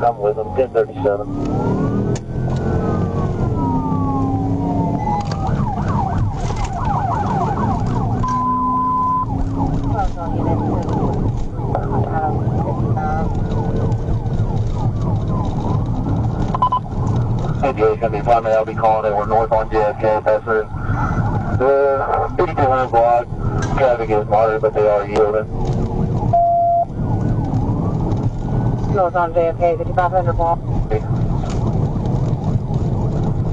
I'm with them, 1037. It's going to be primary. I'll be calling it. We're north on JFK, passing the 5200 block. Traffic is moderate, but they are yielding. North on JFK, 5500 block.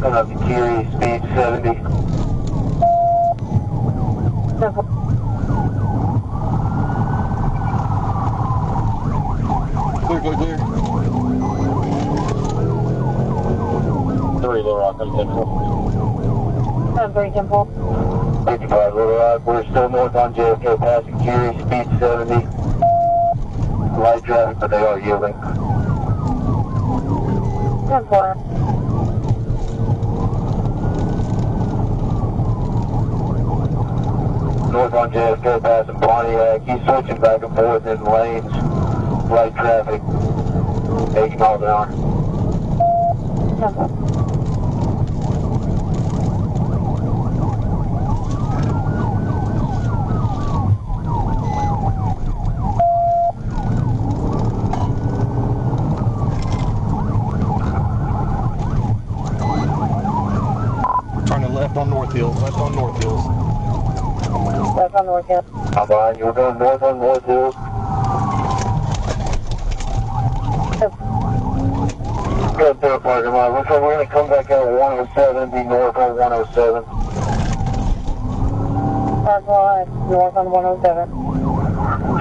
Coming up to Curie, speed 70. Clear. 3 Little Rock, I'm 10-4. 3 Temple. 55 Little Rock. We're still north on JFK, passing Curie, speed 70. Light traffic, but they are yielding. 10-4. North on JFK, passing Pontiac. He's switching back and forth in lanes. Light traffic, 80 miles an hour. 10-4. Left on North Hills. Left on North Hills. I'm behind you. We're going north on North Hills. Good through a parking lot. Looks like we're going to come back out of 107, be north on 107. Park lot, north on 107.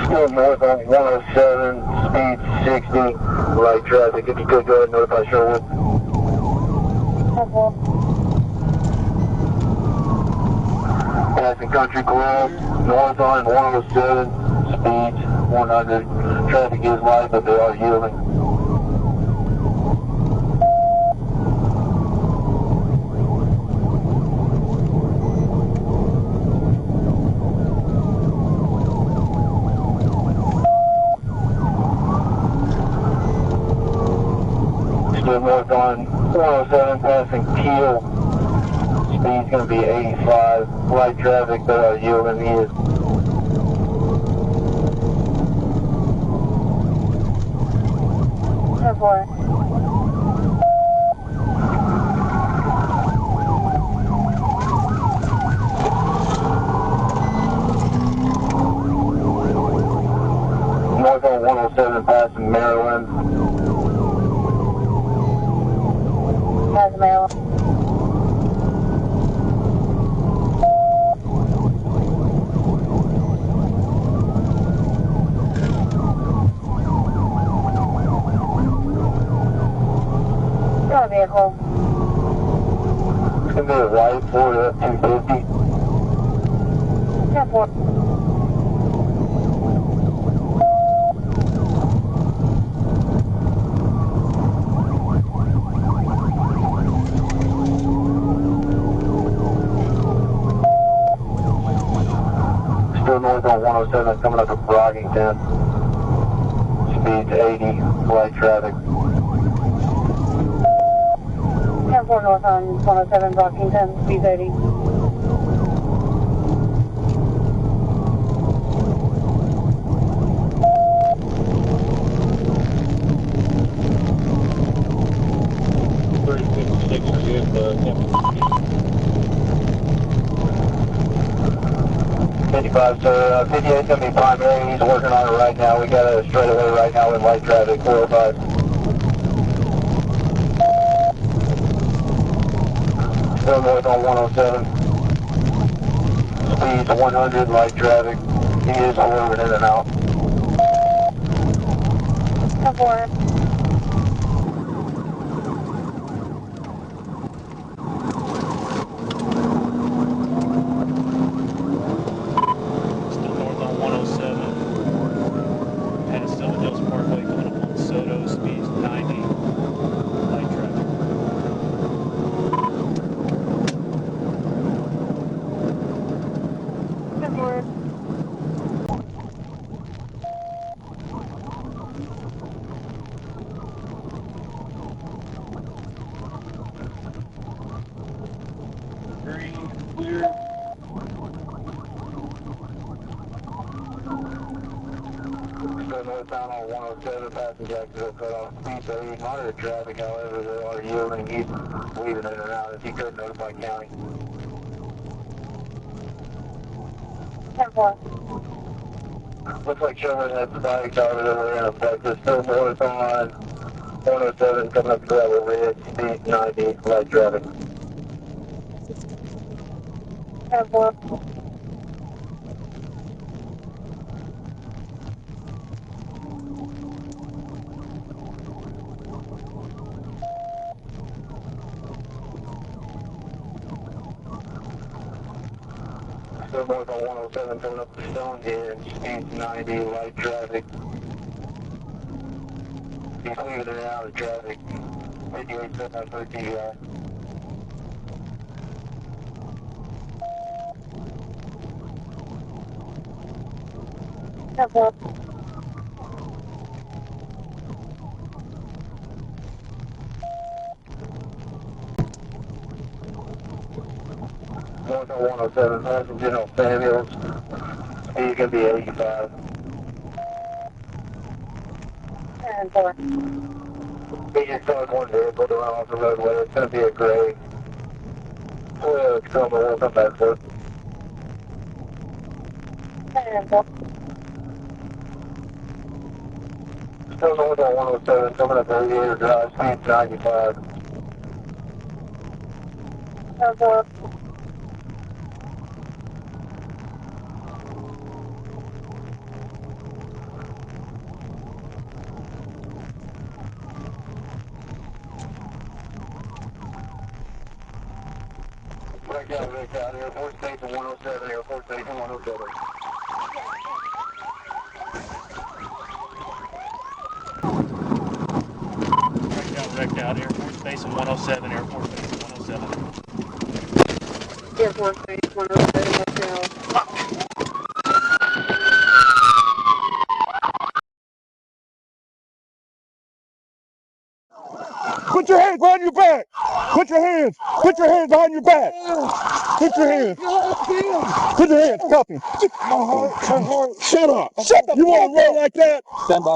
Still north on 107, speed 60, light traffic. If you could go ahead and notify Sherwood. 10-4. Passing Country Club, north on 107, speeds 100. Traffic is light, but they are yielding. Still north on 107, passing Keel. Speed's going to be 85. Light traffic, but are yielding. He is. North on 107, passing Maryland. Passing Maryland. Vehicle. It's going to be a white Ford F-250. 10-4. Still north on 107, coming up to Brockington. Speeds 80, light traffic. 10-4 north on 107, Brockington, speed 80. Yeah. 55, sir. 58's going to be primary. He's working on it right now. We got a straightaway right now with light traffic, 405. Still north on 107. Speeds 100, light traffic. He is swerving in and out. 10-4. Still north on 107. Past Silver Hills Parkway, going up on Soto, speeds 90. Light traffic. 10-4. Green, clear. So northbound on 107, passing Jacksonville cut off speed, so he monitored traffic, however, they are yielding, he's leaving in and out, if he could notify county. 10-4. Looks like Sherman has the body cover that were in effect, there's still north on 107, coming up to gravel red, speed 90, light traffic. 10-4. Still north on 107, coming up to Stonehenge, speed 90, light traffic. He's leaving in and out of traffic, 58.7 TVI. North on 107, north from General Samuels, speed gonna be 85. 10-4. He just saw one vehicle to run off the roadway, it's gonna be a gray. Well, it's coming, we'll come back for it. 10-4. Still north on 107, coming up Aviator Drive, speed 95. 10-4. Breakdown, breakdown, Airport Station 107, Airport Station 107. Wrecked out, Airport Station 107, Airport Station 107. Airport Station 107, let's go. Put your hands behind your back. Put your hands behind your back. Put your hands. Put your hands. Cuff him. Shut up. Shut up. You want to roll like that? Stand by.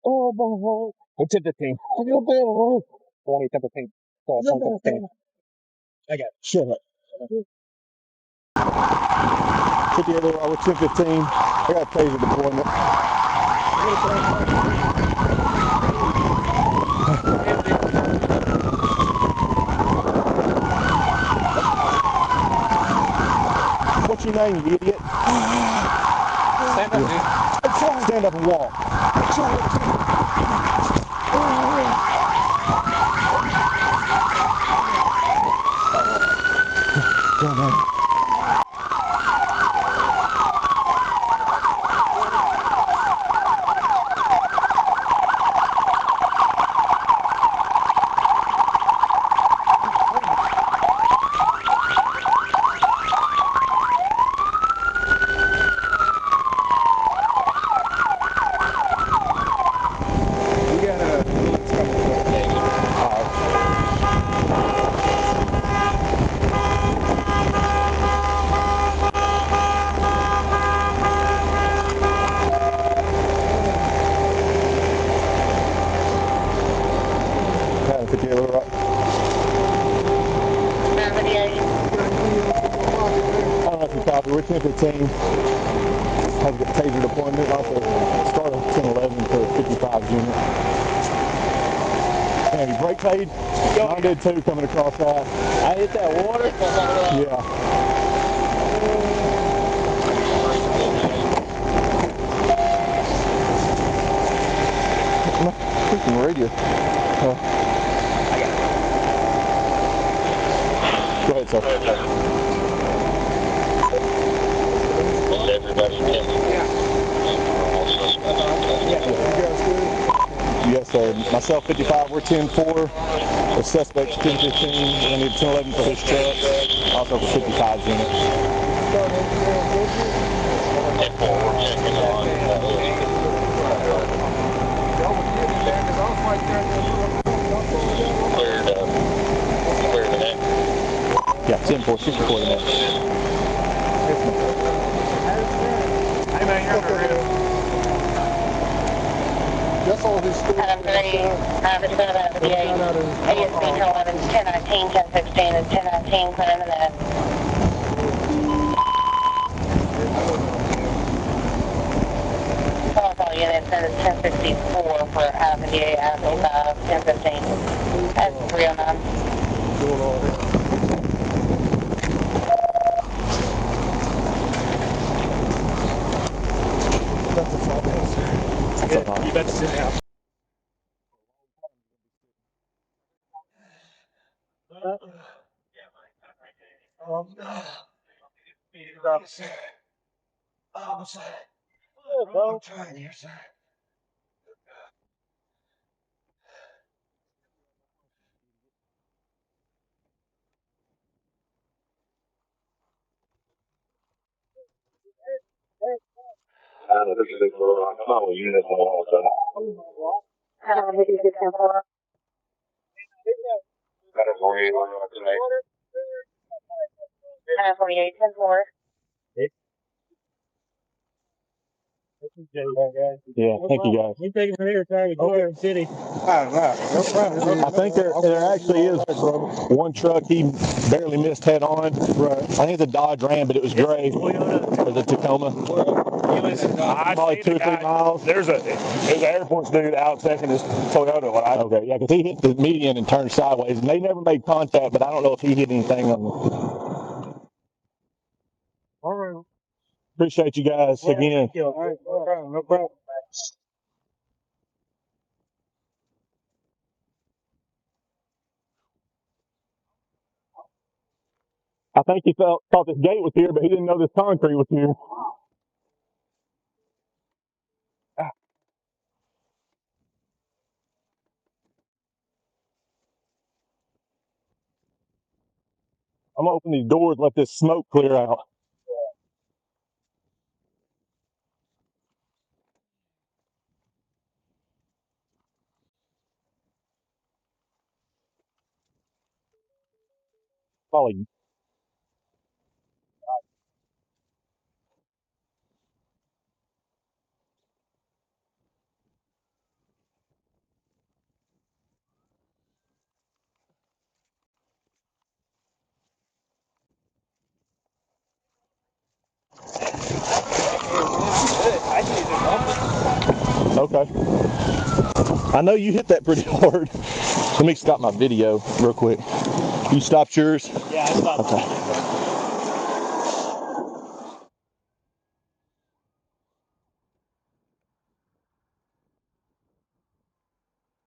Oh, my heart. What's it the team? I got a bad heart. 2017. 2017. I got it. Shut up. 58 over, I was 1015. I got a taser deployment. What's your name, you idiot? Stand up, dude. Stand up and walk. Come on. We're 1015. Have a taser deployment. Also start on 1011 for 55 unit. And you brake paid? I did too coming across that. I hit that water. Yeah. Freaking radio. Go ahead, sir. Everybody can. Yes, sir. Myself, 55, we're 10-4. The suspect's 10-15. I need 10-11 for his truck. Also for 55 units. 10-4, we're checking on. 10-4, 64 to that. Hey man, you're okay. That's all his story. Adam 3, average about ASP 11, 1019, 1016, and 1019, put in the net. All units, and it's 1064 for Avenue 8, Avenue 5, 1015. That's 309. Doing all that. That's a fault. You better sit down. I'm trying here, sir. This is a big small unit all the Adam 3, 10-4. Better for you tonight. Adam 48, 10-4. Yeah, thank you guys. We take it from here, trying to go to the city. I think there actually is one truck he barely missed head on. Right. I think it's a Dodge Ram, but it was gray. Or the Tacoma. Probably 2 or 3 miles. There's an Air Force dude out checking his Toyota. Okay, yeah, because he hit the median and turned sideways, and they never made contact, but I don't know if he hit anything on them. All right. Appreciate you guys again. All right, no problem. I think he thought this gate was here, but he didn't know this concrete was here. I'm gonna open these doors, let this smoke clear out. Probably. Okay. I know you hit that pretty hard. Let me stop my video real quick. You stopped yours? Yeah, I stopped. Okay.